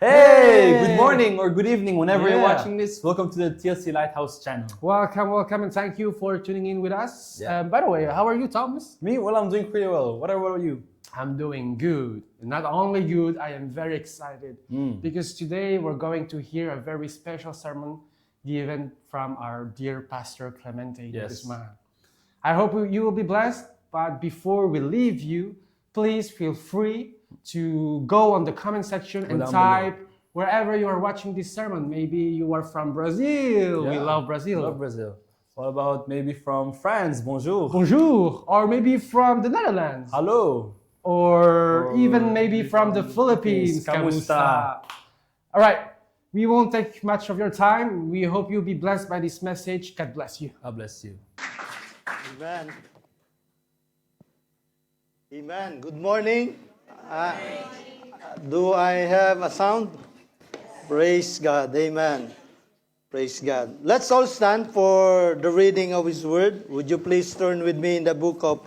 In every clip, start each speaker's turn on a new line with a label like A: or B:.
A: Hey, good morning or good evening whenever you're
B: Yeah.
A: watching this. Welcome to the TLC Lighthouse channel.
B: Welcome, and thank you for tuning in with us.
A: Yeah.
B: By the way, how are you, Thomas?
A: Me? Well, I'm doing pretty well. What about you?
B: I'm doing good. Not only good, I am very excited because today we're going to hear a very special sermon given from our dear Pastor Clemente
A: Yes.
B: Guzman. I hope you will be blessed, but before we leave you, please feel free to go on the comment section and
A: down
B: type wherever you are watching this sermon. Maybe you are from Brazil. We
A: Yeah.
B: love Brazil.
A: Love Brazil. What about maybe from France? Bonjour.
B: Bonjour. Or maybe from the Netherlands.
A: Hello.
B: Or even maybe
A: maybe
B: from the
A: from
B: Philippines.
A: Kamusta?
B: All right. We won't take much of your time. We hope you'll be blessed by this message. God bless you.
A: God bless you.
C: Amen. Amen. Good morning. Do I have a sound? Praise God. Amen. Praise God. Let's all stand for the reading of His Word. Would you please turn with me in the book of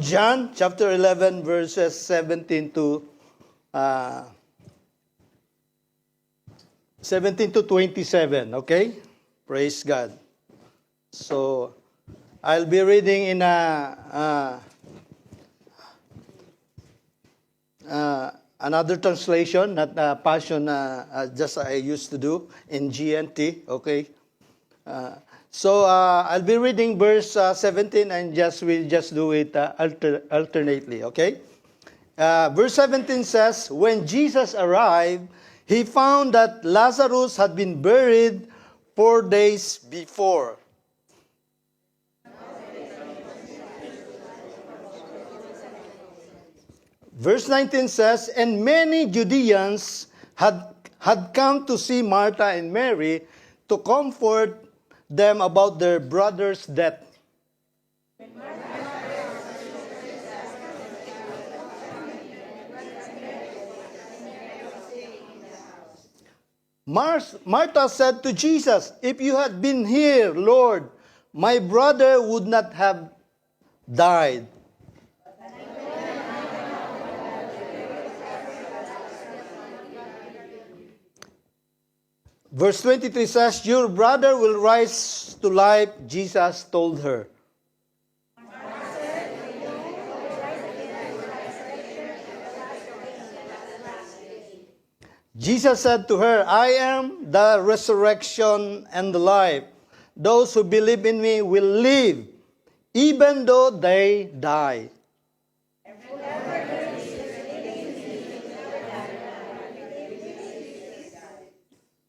C: John, chapter 11, verses 17 to 27. Okay? Praise God. So, I'll be reading in another translation, not Passion, just I used to do in GNT. Okay. So I'll be reading verse 17, and we'll just do it alternately. Okay. Verse 17 says, "When Jesus arrived, he found that Lazarus had been buried 4 days before." Verse 19 says, "And many Judeans had come to see Martha and Mary to comfort them about their brother's death." Martha said to Jesus, "If you had been here, Lord, my brother would not have died." Verse 23 says, "Your brother will rise to life," Jesus told her. Jesus said to her, "I am the resurrection and the life. Those who believe in me will live, even though they die."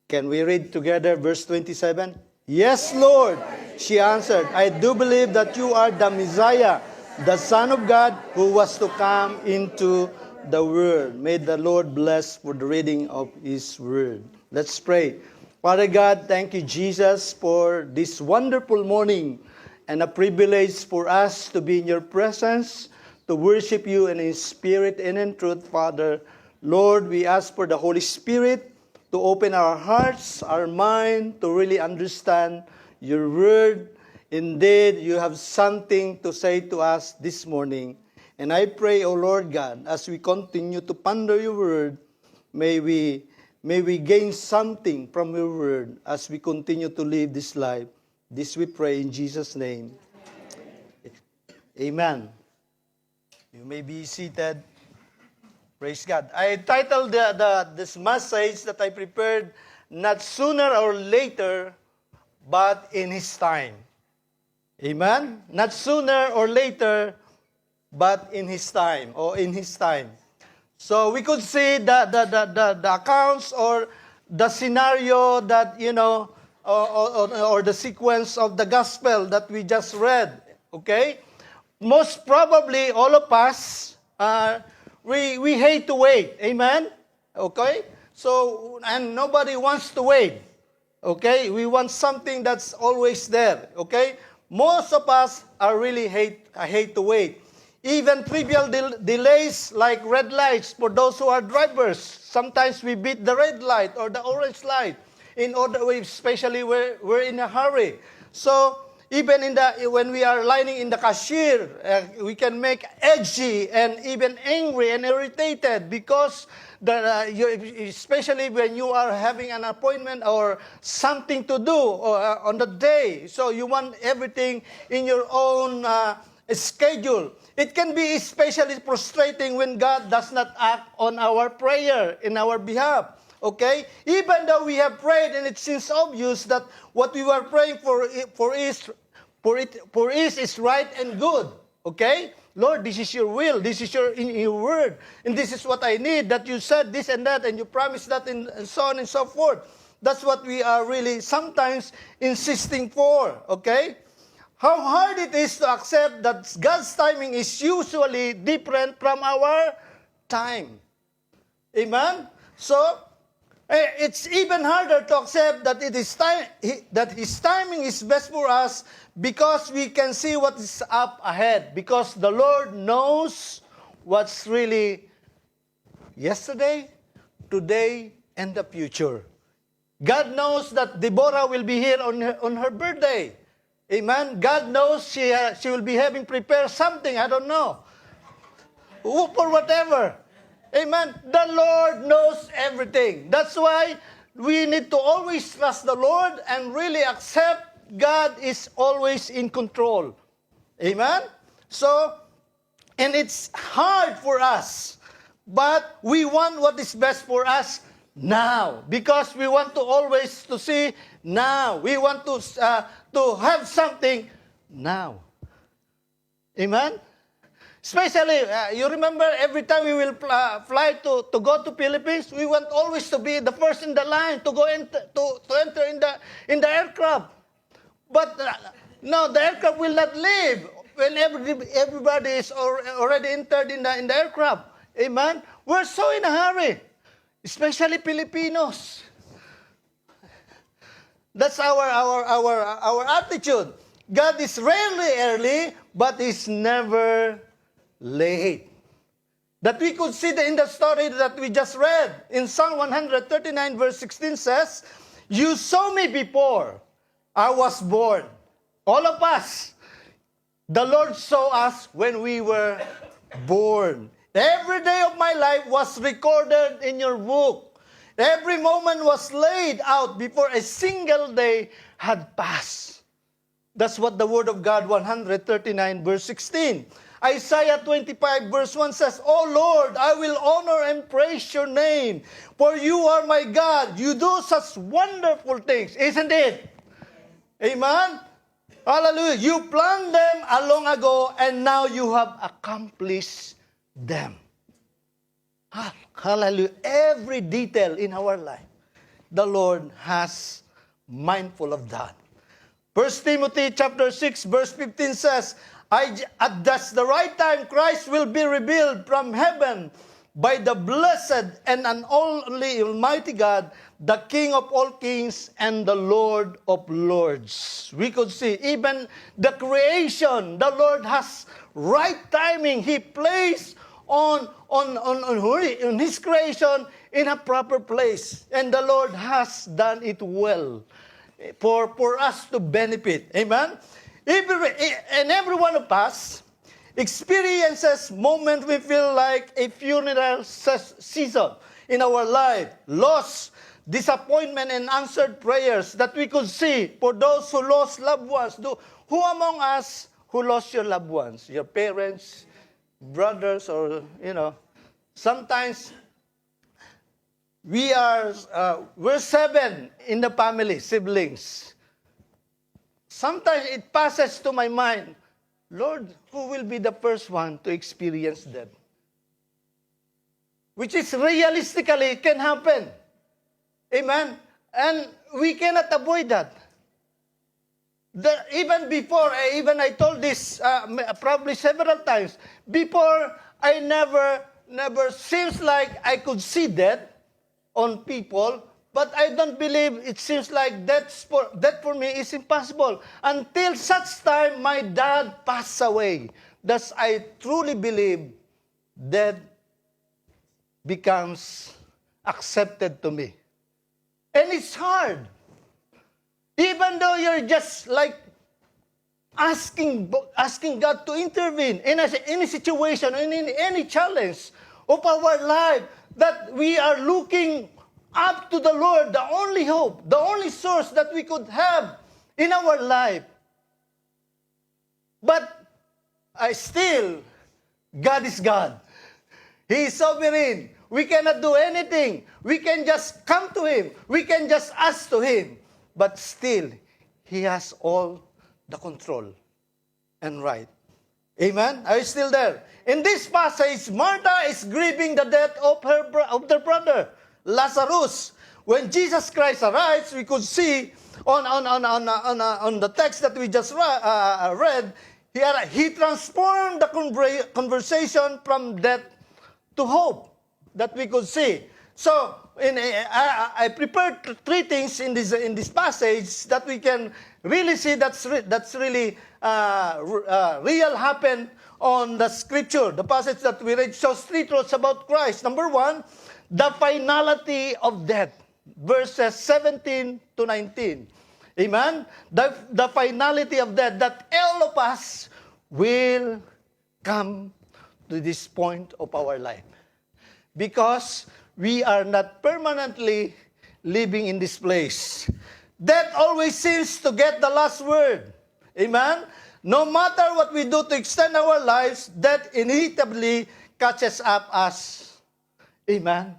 C: Can we read together verse 27? "Yes, Lord," she answered, "I do believe that you are the Messiah, the Son of God, who was to come into the world." May the Lord bless for the reading of His word. Let's pray. Father God, thank you, Jesus, for this wonderful morning and a privilege for us to be in your presence, to worship you in spirit and in truth, Father. Lord, we ask for the Holy Spirit to open our hearts, our mind, to really understand your word. Indeed, you have something to say to us this morning. And I pray, O Lord God, as we continue to ponder your word, may we gain something from your word as we continue to live this life. This we pray in Jesus' name. Amen. You may be seated. Praise God. I titled this message that I prepared, "Not Sooner or Later, but in His Time." Amen? Not sooner or later, but in His time, or in His time. So we could see the accounts or the scenario that, or the sequence of the gospel that we just read. Okay? Most probably, all of us, we hate to wait. Amen? Okay? So, and nobody wants to wait. Okay? We want something that's always there. Okay? Most of us are really hate to wait. Even trivial delays like red lights for those who are drivers. Sometimes we beat the red light or the orange light in order, especially we're in a hurry. So even when we are lining in the cashier, we can make edgy and even angry and irritated because especially when you are having an appointment or something to do on the day. So you want everything in your own schedule. It can be especially frustrating when God does not act on our prayer in our behalf. Okay? Even though we have prayed and it seems obvious that what we were praying for is right and good. Okay? Lord, this is your will. This is in your word. And this is what I need, that you said this and that, and you promised that, and so on and so forth. That's what we are really sometimes insisting for. Okay? How hard it is to accept that God's timing is usually different from our time. Amen? So, it's even harder to accept that that His timing is best for us because we can see what is up ahead. Because the Lord knows what's really yesterday, today, and the future. God knows that Deborah will be here on her birthday. Amen? God knows she will be having prepared something, I don't know. For whatever. Amen. The Lord knows everything. That's why we need to always trust the Lord and really accept God is always in control. Amen. So, and it's hard for us, but we want what is best for us now because we want to always to see now. We want to have something now. Amen. Especially, you remember every time we will fly to go to Philippines, we want always to be the first in the line to go to enter in the aircraft. But no, the aircraft will not leave when everybody is already entered in the aircraft. Amen. We're so in a hurry, especially Filipinos. That's our attitude. God is rarely early, but is never late. That we could see in the story that we just read. In Psalm 139 verse 16 says, you saw me before I was born. All of us. The Lord saw us when we were born. Every day of my life was recorded in your book. Every moment was laid out before a single day had passed. That's what the Word of God 139 verse 16. Isaiah 25 verse 1 says, O Lord, I will honor and praise your name, for you are my God. You do such wonderful things, isn't it? Amen? Hallelujah. You planned them long ago, and now you have accomplished them. Hallelujah. Every detail in our life, the Lord has mindful of that. 1 Timothy chapter 6 verse 15 says, at just the right time, Christ will be revealed from heaven by the blessed and only Almighty God, the King of all kings and the Lord of lords. We could see even the creation, the Lord has right timing. He placed on His creation in a proper place. And the Lord has done it well for us to benefit. Amen? Every one of us experiences moments we feel like a funeral season in our life. Loss, disappointment, and answered prayers that we could see for those who lost loved ones. Who among us who lost your loved ones? Your parents, brothers, or, sometimes we're 7 in the family, siblings. Sometimes it passes to my mind, Lord, who will be the first one to experience that? Which is realistically, it can happen. Amen? And we cannot avoid that. Even before, I told this probably several times, before I never seems like I could see death on people, but I don't believe it seems like that for me is impossible. Until such time my dad passed away. Thus I truly believe death becomes accepted to me. And it's hard. Even though you're just like asking God to intervene in any situation, in any challenge of our life, that we are looking up to the Lord, the only hope, the only source that we could have in our life. But God is God. He is sovereign. We cannot do anything. We can just come to Him. We can just ask to Him. But still, He has all the control and right. Amen? Are you still there? In this passage, Martha is grieving the death of their brother, Lazarus. When Jesus Christ arrives, we could see on the text that we just read, he transformed the conversation from death to hope, that we could see. So, I prepared three things in this passage that we can really see that's really real happened on the scripture. The passage that we read shows three truths about Christ. Number one, the finality of death. Verses 17 to 19. Amen? The finality of death, that all of us will come to this point of our life. Because we are not permanently living in this place. Death always seems to get the last word. Amen? No matter what we do to extend our lives, death inevitably catches up us. Amen?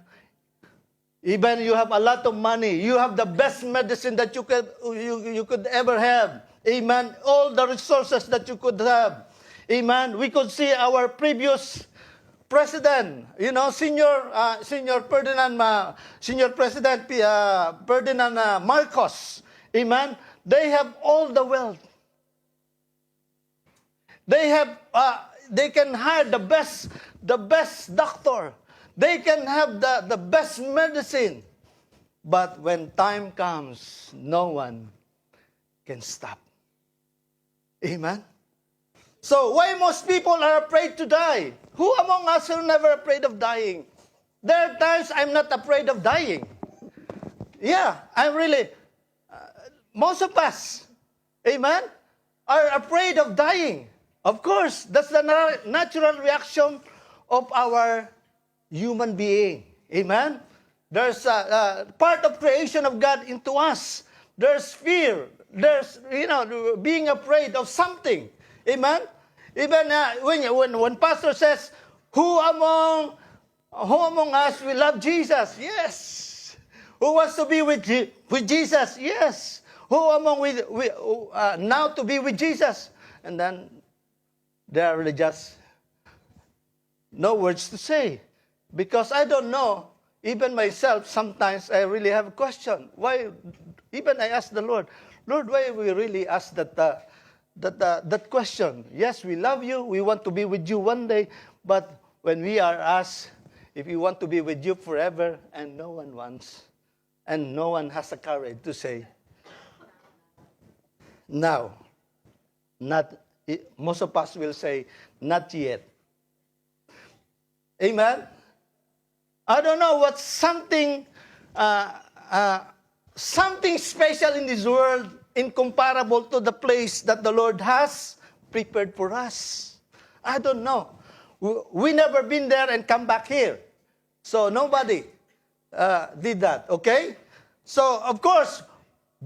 C: Even you have a lot of money, you have the best medicine that you could ever have. Amen? All the resources that you could have. Amen? We could see our previous president, Senior President Ferdinand Marcos. Amen? They have all the wealth. They can hire the best doctor. They can have the best medicine. But when time comes, no one can stop. Amen? So why most people are afraid to die? Who among us are never afraid of dying? There are times I'm not afraid of dying. Yeah, I'm really, most of us, amen, are afraid of dying. Of course, that's the natural reaction of our human being. Amen? There's a part of creation of God into us. There's fear. There's, being afraid of something. Amen? Even when pastor says, who among us will love Jesus? Yes. Who wants to be with Jesus? Yes. Who among now to be with Jesus? And then there are really just no words to say. Because I don't know, even myself, sometimes I really have a question. Why? Even I ask the Lord, why we really ask that question? Yes, we love you. We want to be with you one day. But when we are asked if we want to be with you forever, and no one wants, and no one has the courage to say, now, most of us will say, not yet. Amen? I don't know what's something special in this world incomparable to the place that the Lord has prepared for us. I don't know. We never been there and come back here. So nobody did that, okay? So, of course,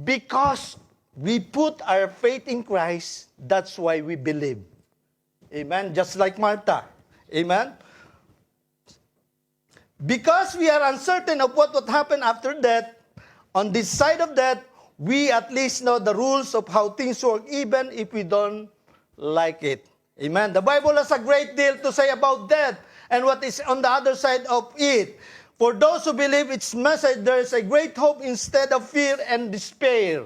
C: because we put our faith in Christ, that's why we believe. Amen? Just like Martha. Amen? Because we are uncertain of what would happen after death, on this side of death, we at least know the rules of how things work, even if we don't like it. Amen. The Bible has a great deal to say about death and what is on the other side of it. For those who believe its message, there is a great hope instead of fear and despair.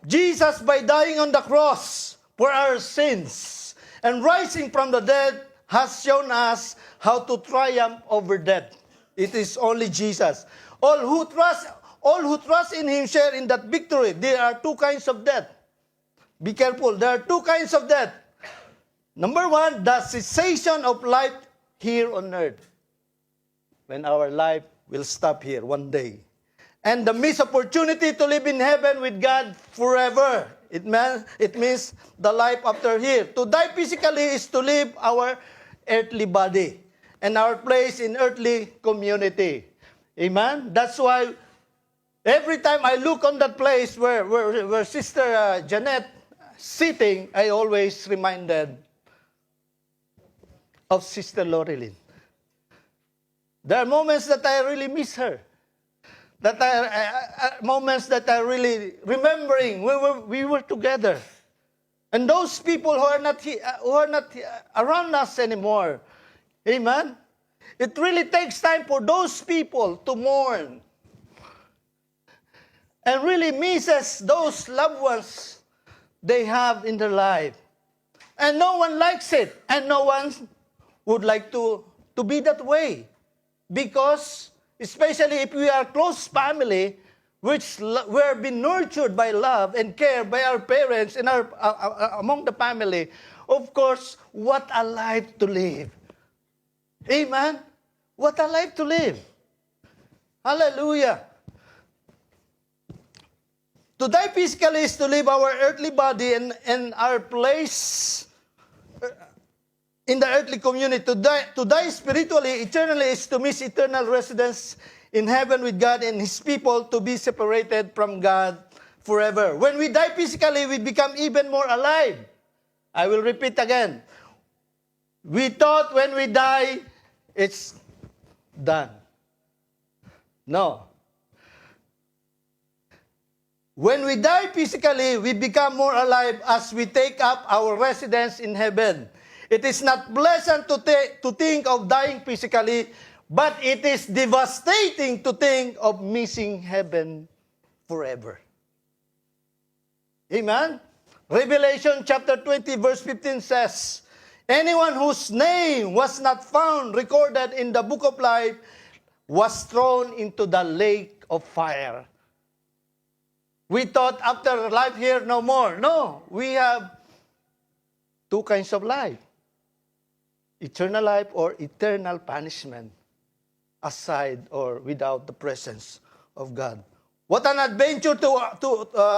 C: Jesus, by dying on the cross for our sins and rising from the dead, has shown us how to triumph over death. It is only Jesus. All who trust in Him share in that victory. There are two kinds of death. Be careful. There are two kinds of death. Number one, the cessation of life here on earth. When our life will stop here one day. And the missed opportunity to live in heaven with God forever. It means the life after here. To die physically is to leave our earthly body and our place in earthly community. Amen? That's why every time I look on that place where Sister Janet sitting, I always reminded of Sister Lorilyn. There are moments that I really miss her. That moments that I really remembering we were together. And those people who are not around us anymore. Amen? It really takes time for those people to mourn. And really misses those loved ones they have in their life. And no one likes it. And no one would like to be that way. Because, especially if we are close family, which we are being nurtured by love and care by our parents and our among the family, of course, what a life to live. Amen? What a life to live. Hallelujah. To die physically is to leave our earthly body and our place in the earthly community. To die spiritually, eternally, is to miss eternal residence in heaven with God and His people, to be separated from God forever. When we die physically, we become even more alive. I will repeat again. We thought when we die, it's done. No. When we die physically, we become more alive as we take up our residence in heaven. It is not pleasant to think of dying physically, but it is devastating to think of missing heaven forever. Amen? Revelation chapter 20 verse 15 says, anyone whose name was not found recorded in the book of life was thrown into the lake of fire. We thought after life here, no more. No, we have two kinds of life. Eternal life or eternal punishment, aside or without the presence of God. What an adventure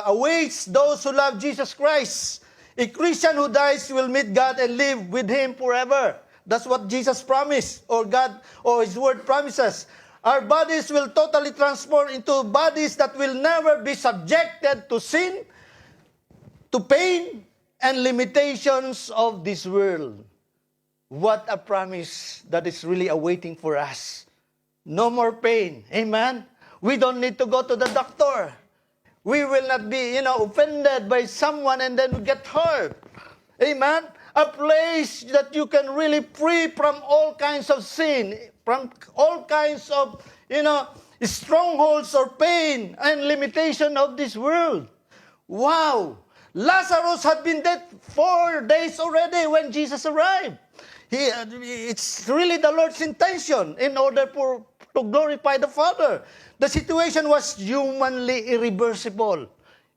C: awaits those who love Jesus Christ. A Christian who dies will meet God and live with Him forever. That's what Jesus promised, or God, or His Word promises. Our bodies will totally transform into bodies that will never be subjected to sin, to pain, and limitations of this world. What a promise that is really awaiting for us. No more pain. Amen? We don't need to go to the doctor. We will not be, offended by someone and then get hurt. Amen? A place that you can really free from all kinds of sin, from all kinds of, strongholds or pain and limitation of this world. Wow! Lazarus had been dead 4 days already when Jesus arrived. It's really the Lord's intention in order to glorify the Father. The situation was humanly irreversible.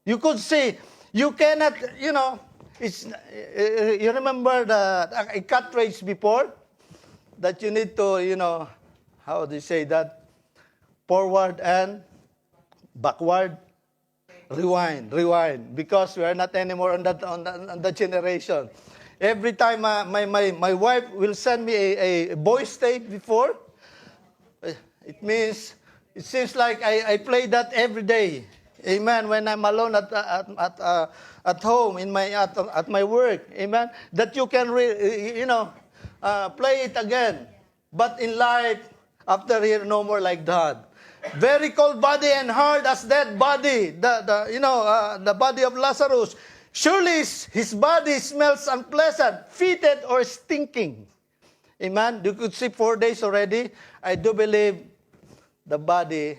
C: You could say, you cannot, you remember a cartridge before? That you need to, how do you say that? Forward and backward. Rewind. Because we are not anymore on that generation. Every time my wife will send me a voice tape before, it seems like I play that every day. Amen. When I'm alone at home, at my work. Amen. That you can play it again. But in life, after here, no more like that. Very cold body and hard as dead body. The body of Lazarus. Surely his body smells unpleasant, fetid, or stinking. Amen? You could see 4 days already. I do believe the body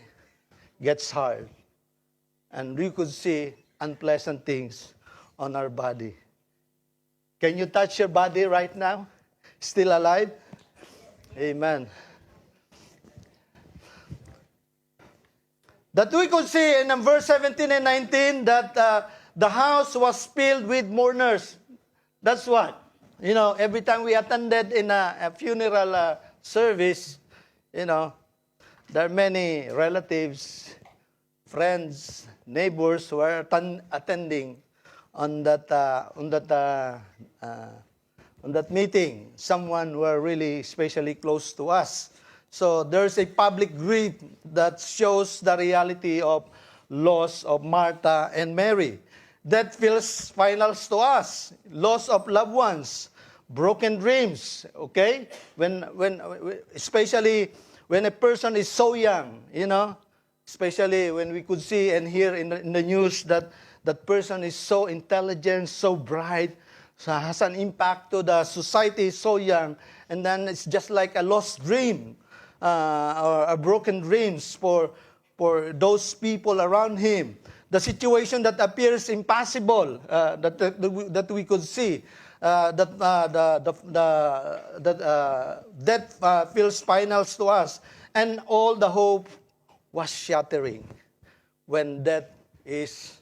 C: gets hard. And we could see unpleasant things on our body. Can you touch your body right now? Still alive? Amen. That we could see in verse 17 and 19 that the house was filled with mourners. That's what. Every time we attended in a funeral service, there are many relatives, friends, neighbors who are attending on that meeting, someone who are really especially close to us. So there's a public grief that shows the reality of loss of Martha and Mary. That feels finals to us. Loss of loved ones, broken dreams, okay? Especially when a person is so young, especially when we could see and hear in the news that that person is so intelligent, so bright, so has an impact to the society so young, and then it's just like a lost dream or a broken dreams for those people around him. The situation that appears impossible that we could see, that death feels finals to us, and all the hope was shattering when death is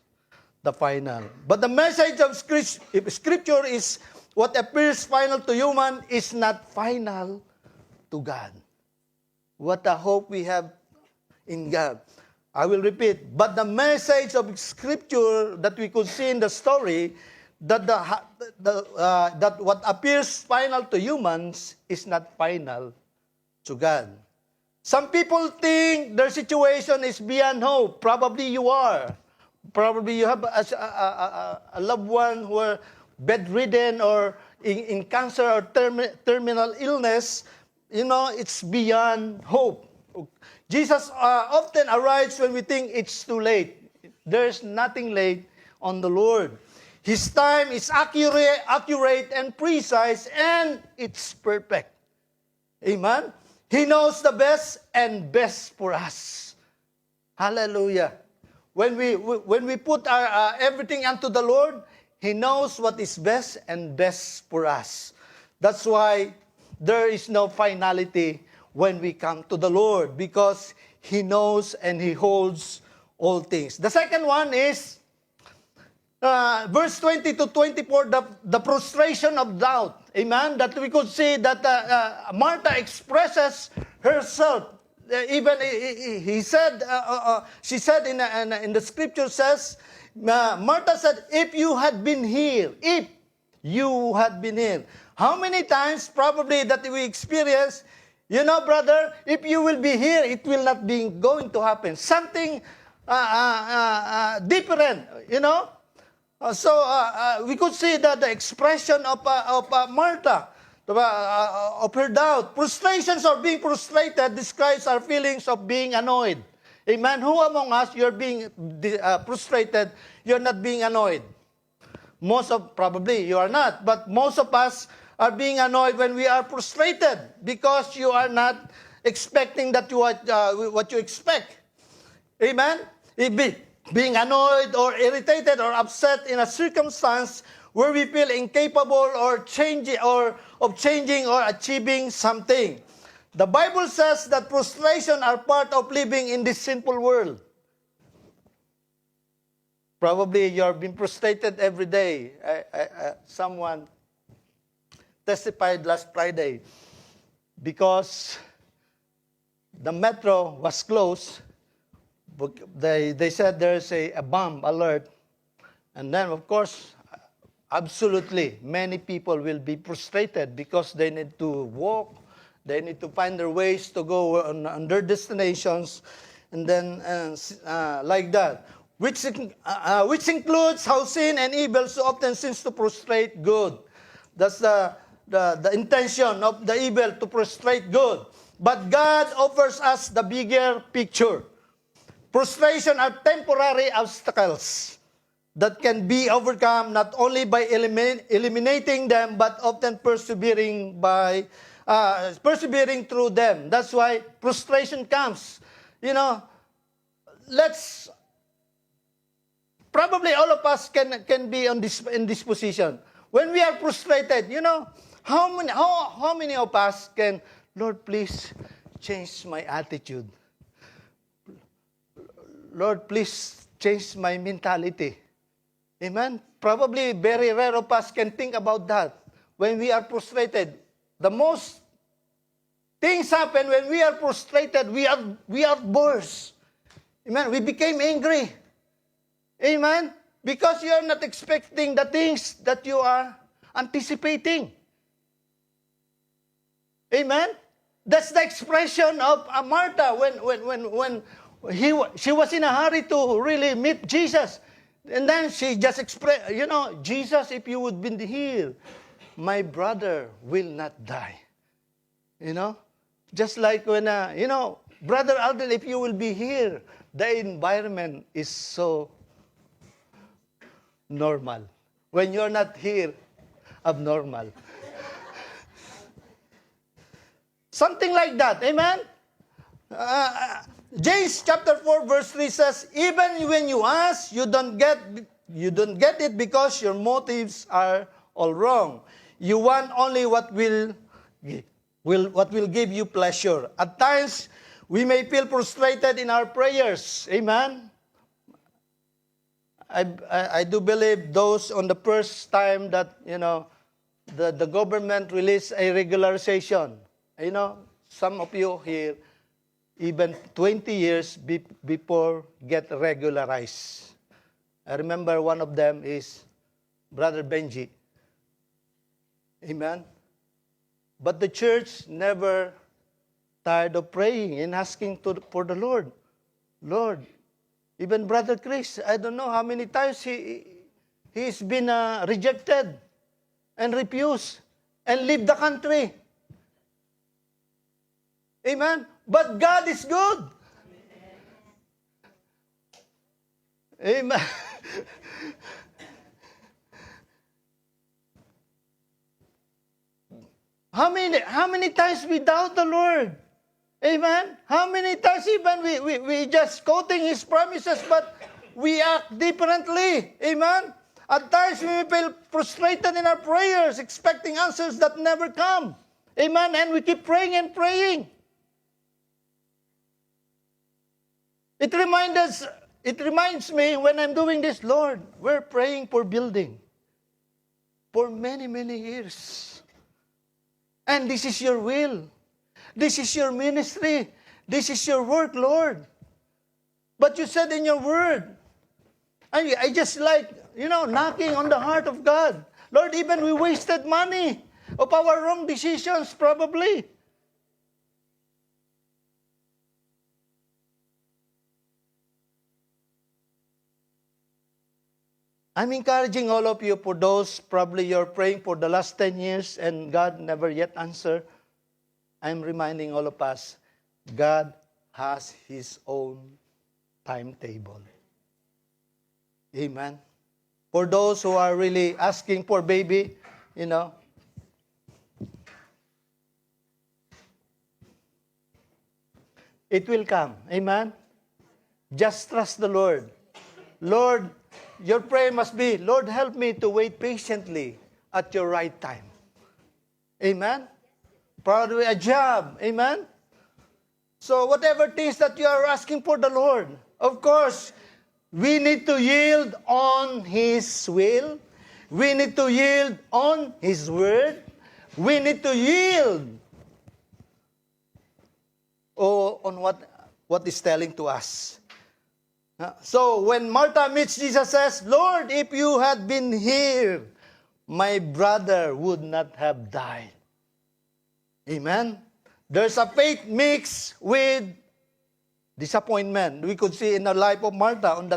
C: the final. But the message of Scripture is what appears final to human is not final to God. What a hope we have in God. I will repeat, but the message of Scripture that we could see in the story, that that what appears final to humans is not final to God. Some people think their situation is beyond hope. Probably you are. Probably you have a loved one who are bedridden or in cancer or terminal illness. It's beyond hope. Jesus often arrives when we think it's too late. There's nothing late on the Lord. His time is accurate and precise, and it's perfect. Amen? He knows the best and best for us. Hallelujah. When we put our everything unto the Lord, He knows what is best and best for us. That's why there is no finality when we come to the Lord, because He knows and He holds all things. The second one is verse 20 to 24, the prostration of doubt. Amen? That we could see that Martha expresses herself. Even she said in the Scripture says, Martha said, if you had been here, How many times probably that we experience, brother, if you will be here, it will not be going to happen. Something different, So we could see that the expression of Martha, of her doubt. Frustrations or being frustrated describes our feelings of being annoyed. Amen? Who among us, you're being frustrated, you're not being annoyed? Probably you are not, but most of us are being annoyed when we are frustrated because you are not expecting that what you expect. Amen? Being annoyed or irritated or upset in a circumstance where we feel incapable of changing or achieving something. The Bible says that frustration are part of living in this sinful world. Probably you're being frustrated every day. Someone testified last Friday because the metro was closed. They said there's a bomb alert. And then, of course, absolutely, many people will be frustrated because they need to walk, they need to find their ways to go on their destinations, and then like that. Which includes how sin and evil so often seems to frustrate good. That's the intention of the evil, to frustrate good. But God offers us the bigger picture. Frustration are temporary obstacles that can be overcome not only by eliminating them, but often persevering through them. That's why frustration comes. Probably all of us can be in this position. When we are frustrated, how many of us can, Lord, please change my attitude. Lord, please change my mentality. Amen? Probably very rare of us can think about that. When we are frustrated, the most things happen when we are frustrated, we are burst. Amen? We became angry. Amen? Because you are not expecting the things that you are anticipating. Amen? That's the expression of Martha when she was in a hurry to really meet Jesus. And then she just expressed, Jesus, if you would be here, my brother will not die. Just like when, Brother Alden, if you will be here, the environment is so normal. When you're not here, abnormal. Something like that. Amen? James chapter 4 verse 3 says, even when you ask, you don't get it because your motives are all wrong. You want only what will give you pleasure. At times, we may feel frustrated in our prayers. Amen? I do believe those on the first time that, the government released a regularization. Some of you here, even 20 years before get regularized. I remember one of them is Brother Benji. Amen? But the church never tired of praying and asking for the Lord. Lord, even Brother Chris, I don't know how many times he's been rejected and refused and leave the country. Amen? But God is good. Amen. How many times we doubt the Lord? Amen? How many times even we just quoting His promises, but we act differently? Amen? At times we feel frustrated in our prayers, expecting answers that never come. Amen? And we keep praying and praying. It reminds me when I'm doing this, Lord, we're praying for building for many, many years. And this is your will. This is your ministry. This is your work, Lord. But you said in your word, I just like, knocking on the heart of God. Lord, even we wasted money of our wrong decisions probably. I'm encouraging all of you, for those probably you're praying for the last 10 years and God never yet answered. I'm reminding all of us, God has His own timetable. Amen. For those who are really asking for baby, it will come. Amen. Just trust the Lord. Lord, your prayer must be, Lord, help me to wait patiently at your right time. Amen? Probably a job. Amen? So whatever things that you are asking for the Lord, of course, we need to yield on His will. We need to yield on His word. We need to yield on what He's telling to us. So when Martha meets Jesus, says, Lord, if you had been here, my brother would not have died. Amen? There's a faith mixed with disappointment. We could see in the life of Martha on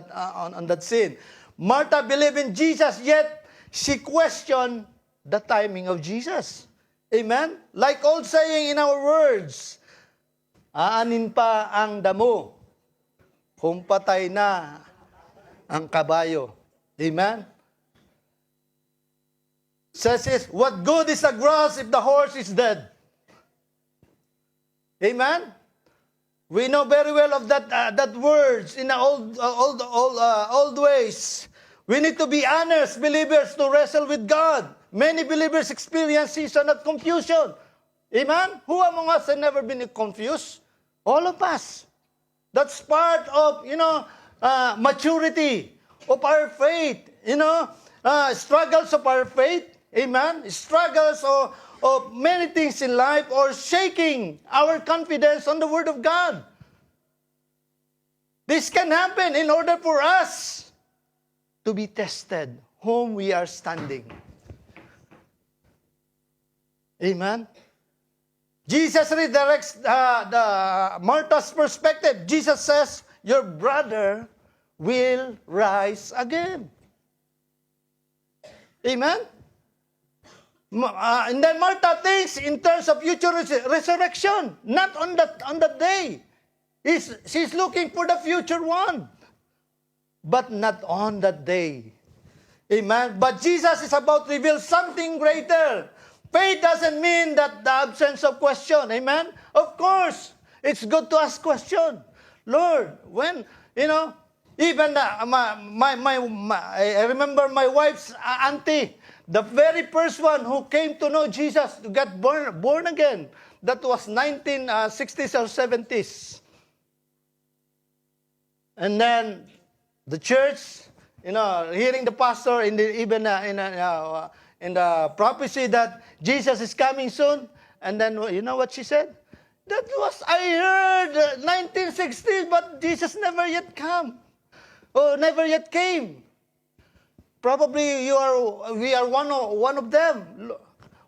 C: that scene. Martha believed in Jesus, yet she questioned the timing of Jesus. Amen? Like old saying in our words, aanin pa ang damo kung patay na ang kabayo. Amen? Says it, what good is the grass if the horse is dead? Amen? We know very well of that words in the old ways. We need to be honest believers to wrestle with God. Many believers experience season of confusion. Amen? Who among us have never been confused? All of us. That's part of, maturity of our faith. Struggles of our faith. Amen? Struggles of many things in life, or shaking our confidence on the Word of God. This can happen in order for us to be tested, whom we are standing. Amen? Jesus redirects the Martha's perspective. Jesus says, your brother will rise again. Amen? And then Martha thinks in terms of future resurrection, not on that day. She's looking for the future one, but not on that day. Amen? But Jesus is about to reveal something greater. Faith doesn't mean that the absence of question. Amen? Of course, it's good to ask question. Lord, when, even I remember my wife's auntie, the very first one who came to know Jesus, to get born again, that was 1960s or 70s. And then the church, hearing the pastor in the prophecy that Jesus is coming soon, and then you know what she said? That was, I heard 1960s, but Jesus never yet come, or never yet came. Probably we are one of them.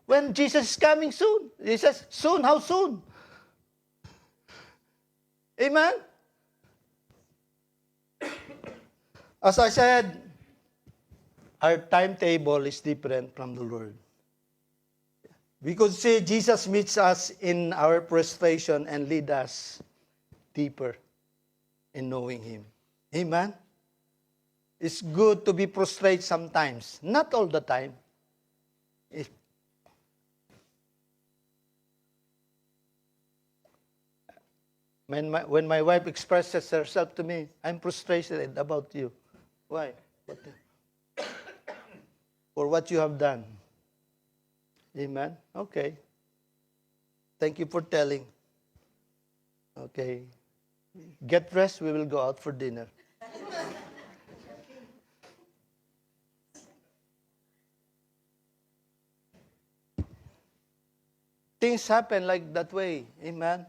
C: When Jesus is coming soon, he says, soon, how soon? Amen? As I said, our timetable is different from the Lord. We could say Jesus meets us in our frustration and lead us deeper in knowing Him. Amen? It's good to be prostrate sometimes, not all the time. When my wife expresses herself to me, I'm frustrated about you. Why? For what you have done. Amen? Okay. Thank you for telling. Okay. Get dressed, we will go out for dinner. Things happen like that way. Amen?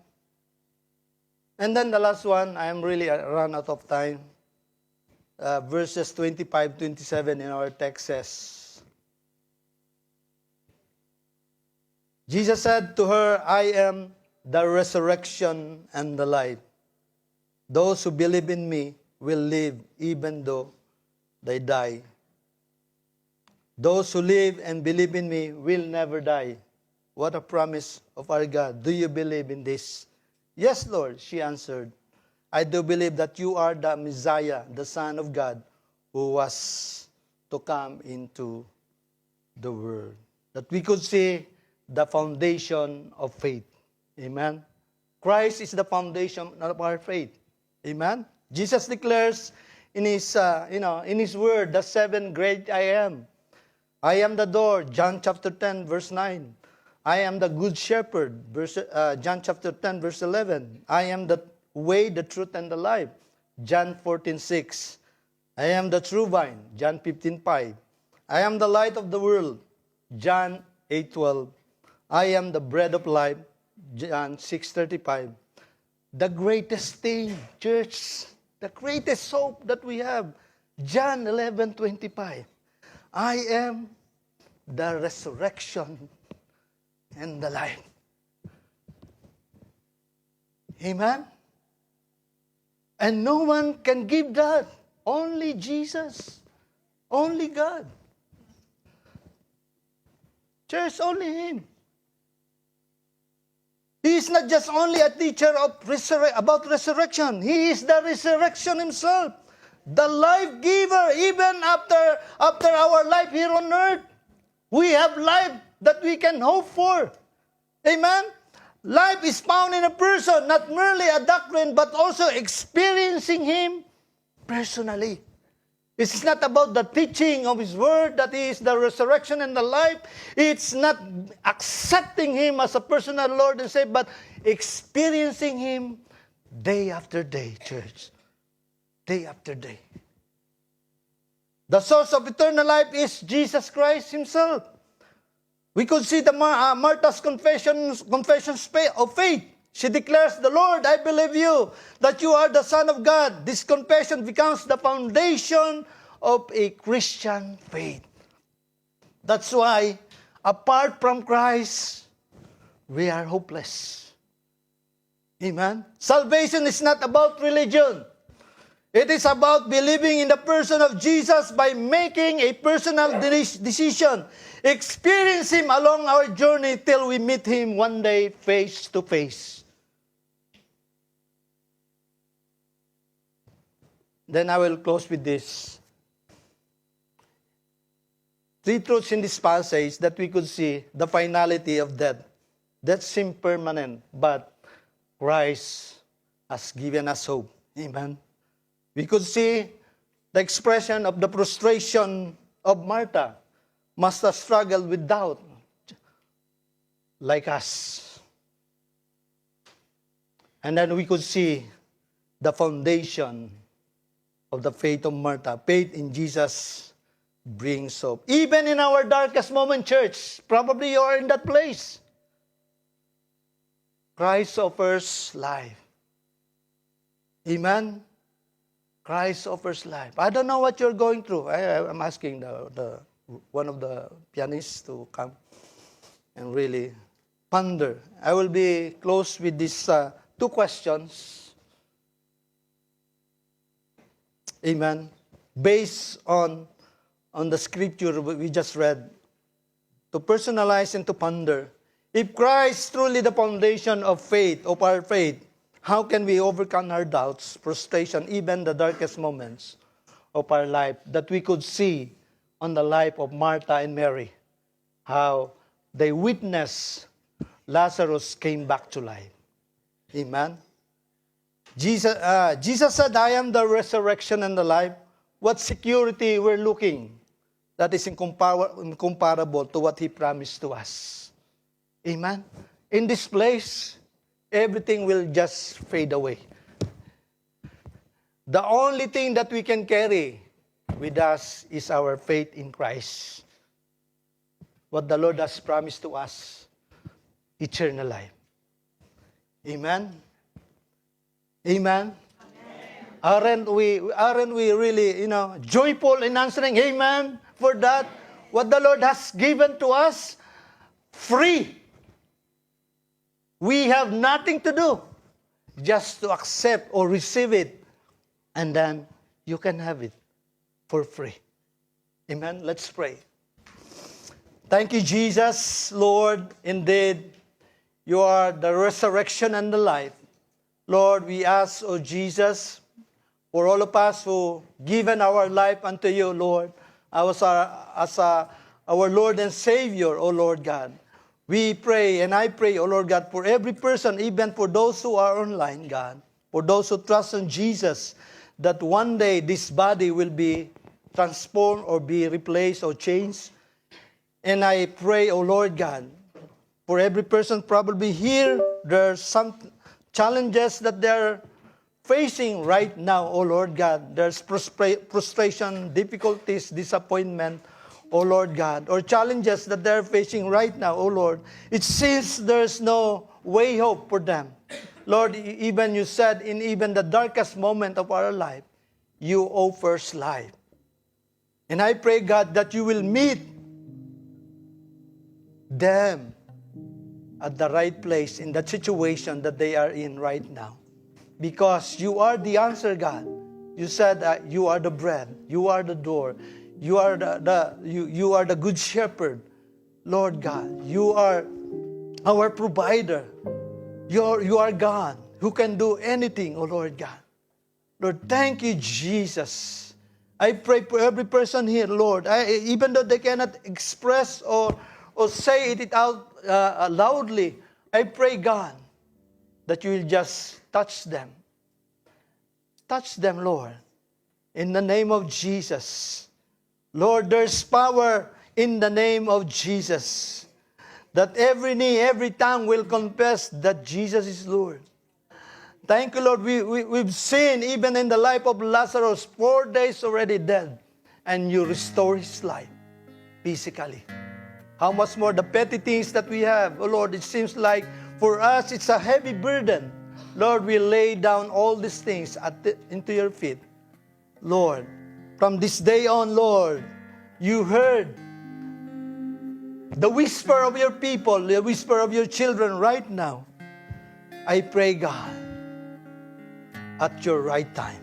C: And then the last one, I am really run out of time. Verses 25, 27 in our text says, Jesus said to her, I am the resurrection and the life. Those who believe in me will live even though they die. Those who live and believe in me will never die. What a promise of our God. Do you believe in this? Yes, Lord, she answered. I do believe that you are the Messiah, the Son of God, who was to come into the world. That we could see the foundation of faith. Amen? Christ is the foundation of our faith. Amen? Jesus declares in His word, the 7 great I am. I am the door, John chapter 10, verse 9. I am the good shepherd, John chapter 10, verse 11. I am the way, the truth, and the life, John 14:6. I am the true vine, John 15:5. I am the light of the world, John 8:12. I am the bread of life, John 6:35. The greatest thing, church, the greatest hope that we have, John 11:25. I am the resurrection and the life. Amen? And no one can give that. Only Jesus. Only God. Church, only Him. He is not just only a teacher about resurrection. He is the resurrection Himself. The life giver, even after our life here on earth. We have life that we can hope for. Amen? Life is found in a person, not merely a doctrine, but also experiencing Him personally. It's not about the teaching of His Word, that He is the resurrection and the life. It's not accepting Him as a personal Lord and Savior, but experiencing Him day after day, church. Day after day. The source of eternal life is Jesus Christ Himself. We could see the Martha's confession of faith. She declares, the Lord, I believe you, that you are the Son of God. This confession becomes the foundation of a Christian faith. That's why, apart from Christ, we are hopeless. Amen? Salvation is not about religion. It is about believing in the person of Jesus by making a personal decision. Experience Him along our journey till we meet Him one day face to face. Then I will close with this. 3 truths in this passage that we could see the finality of death. Death seems permanent, but Christ has given us hope. Amen. We could see the expression of the frustration of Martha. Must have struggled with doubt, like us. And then we could see the foundation of the faith of Martha. Faith in Jesus brings hope. Even in our darkest moment, church, probably you are in that place. Christ offers life. Amen? Christ offers life. I don't know what you're going through. I'm asking one of the pianists to come and really ponder. I will be close with these 2 questions. Amen. Based on the scripture we just read, to personalize and to ponder. If Christ is truly the foundation of faith, of our faith, how can we overcome our doubts, frustration, even the darkest moments of our life that we could see on the life of Martha and Mary? How they witnessed Lazarus came back to life. Amen. Jesus said, I am the resurrection and the life. What security we're looking that is incomparable to what He promised to us. Amen. In this place, everything will just fade away. The only thing that we can carry with us is our faith in Christ. What the Lord has promised to us, eternal life. Amen? Amen? Aren't we really, joyful in answering amen for that? What the Lord has given to us, free. We have nothing to do, just to accept or receive it, and then you can have it for free. Amen? Let's pray. Thank you, Jesus, Lord. Indeed, you are the resurrection and the life. Lord, we ask, oh Jesus, for all of us who given our life unto you, Lord, as our Lord and Savior, oh Lord God. We pray, and I pray, oh Lord God, for every person, even for those who are online, God, for those who trust in Jesus, that one day this body will be transformed or be replaced or changed. And I pray, oh Lord God, for every person probably here, there's some challenges that they're facing right now, oh Lord God. There's frustration, difficulties, disappointment, oh Lord God, or challenges that they're facing right now, oh Lord. It seems there's no way hope for them. Lord, even you said in even the darkest moment of our life, you offers life. And I pray, God, that you will meet them at the right place in that situation that they are in right now. Because you are the answer, God. You said that you are the bread, you are the door, you are you are the good shepherd. Lord God, you are our provider. You are God who can do anything, oh Lord God. Lord, thank you, Jesus. I pray for every person here, Lord. Even though they cannot express or say it out loudly, I pray, God, that you will just touch them. Touch them, Lord, in the name of Jesus. Lord, there's power in the name of Jesus. That every knee, every tongue will confess that Jesus is Lord. Thank you, Lord. We've seen even in the life of Lazarus, 4 days already dead, and you restore his life physically. How much more the petty things that we have, oh Lord, it seems like for us it's a heavy burden. Lord, we lay down all these things into your feet. Lord, From this day on, Lord, you heard the whisper of your people, the whisper of your children right now. I pray, God, at your right time.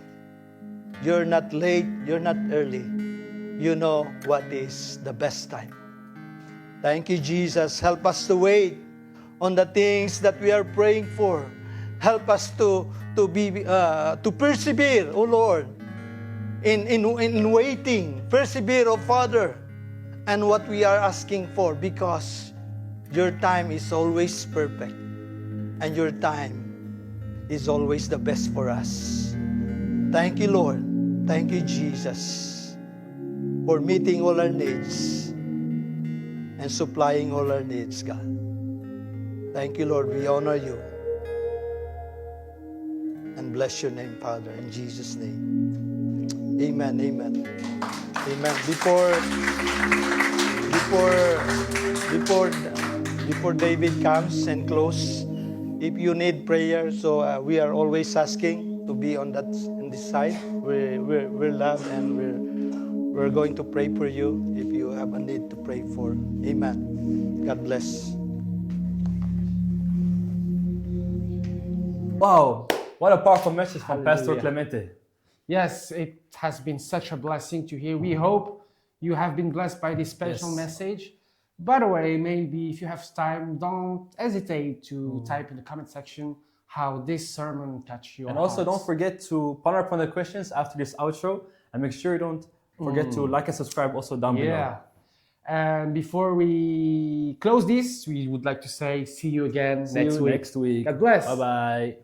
C: You're not late, you're not early. You know what is the best time. Thank you, Jesus. Help us to wait on the things that we are praying for. Help us to persevere, O Lord, in waiting. Persevere, O Father, and what we are asking for, because your time is always perfect and your time is always the best for us. Thank you, Lord. Thank you, Jesus, for meeting all our needs and supplying all our needs, God. Thank you, Lord. We honor you and bless your name, Father, in Jesus' name. Amen, amen, amen. Before David comes and close, if you need prayer, so we are always asking to be on this side. We're loved, and we're going to pray for you if you have a need to pray for. Amen. God bless.
A: Wow, what a powerful message from Pastor
B: Hallelujah.
A: Clemente.
B: Yes, it has been such a blessing to hear. We hope you have been blessed by this special
A: Yes.
B: message. By the way, maybe if you have time, don't hesitate to type in the comment section how this sermon touched your
A: And also,
B: hearts.
A: don't forget to ponder upon the questions after this outro, and make sure you don't forget to like and subscribe also down below.
B: Yeah. And before we close this, we would like to say see you again next week.
A: Next week.
B: God bless.
A: Bye-bye.